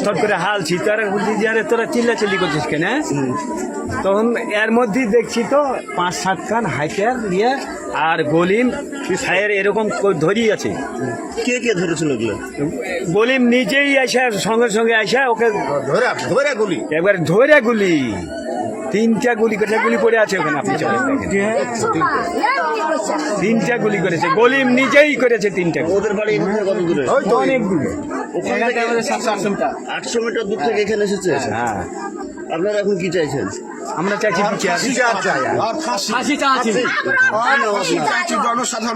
থর করে হালছি, তারা বলছি যে আরে তোরা চিল্লাচিল্লি করছিস কেন? তখন এর মধ্যেই দেখছি তো 5-7 খান হাইটার নিয়ে আর গলিম সায়ের এরকম ধরিয়ে আছে। কে কে ধরেছিল এগুলো? গলিম নিজেই আসা, সঙ্গে সঙ্গে আসা ওকে ধরে গুলি একবার ধরে গুলি, 3টা গুলি করেছে, গুলি পড়ে আছে ওখানে, আপনি চলে দেখেন। 3টা গুলি করেছে, গলিম নিজেই করেছে 3টা। ওদের বাড়ি এখানে কত দূরে? অনেক দূরে, ওখান থেকে 800 মিটার দূর থেকে এখানে এসেছে। হ্যাঁ। আপনারা এখন কি চাইছেন? আমরা চাইছি বিচার।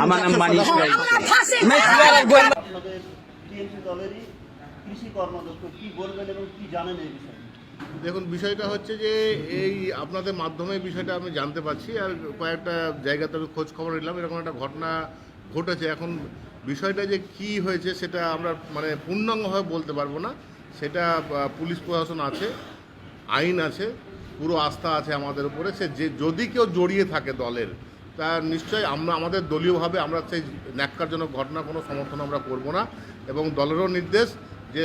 আমার নাম মানিশ ভাই। আপনাদের টিএমসি দলেরই কৃষি কর্মদক্ষ, কি বলবেন এবং কি জানেন এই বিষয়ে? দেখুন, বিষয়টা হচ্ছে যে এই আপনাদের মাধ্যমে বিষয়টা আমি জানতে পারছি, আর কয়েকটা জায়গাতে আমি খোঁজ খবর নিলাম, এরকম একটা ঘটনা ঘটেছে। এখন বিষয়টা যে কি হয়েছে সেটা আমরা মানে পূর্ণাঙ্গভাবে বলতে পারবো না। সেটা পুলিশ প্রশাসন আছে, আইন আছে, পুরো আস্থা আছে আমাদের উপরে। সে যে যদি কেউ জড়িয়ে থাকে দলের, তা নিশ্চয়ই আমরা আমাদের দলীয়ভাবে আমরা সেই ন্যাক্কারজনক ঘটনা কোনো সমর্থন আমরা করব না, এবং দলেরও নির্দেশ যে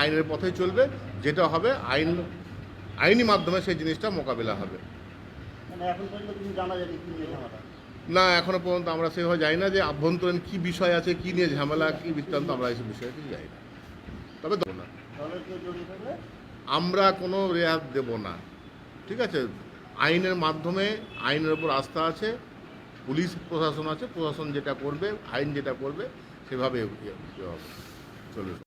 আইনের পথেই চলবে, যেটা হবে আইনি মাধ্যমে সেই জিনিসটা মোকাবিলা হবে। মানে এখন পর্যন্ত কিছু জানা যায়নি কি নিয়ে ঝামেলা? না, এখনো পর্যন্ত আমরা সেভাবে জানি না যে আভ্যন্তরীণ কি বিষয় আছে, কি নিয়ে ঝামেলা, কি বৃত্তান্ত, আমরা এই বিষয়ে কিছু জানি না। তবে দেবো না, দলের কেউ জড়িয়ে থাকলে আমরা কোনো রেয়াত দেব না। ঠিক আছে, আইনের মাধ্যমে, আইনের উপর আস্থা আছে, পুলিশ প্রশাসন আছে, প্রশাসন যেটা করবে, আইন যেটা করবে সেভাবে চলবে।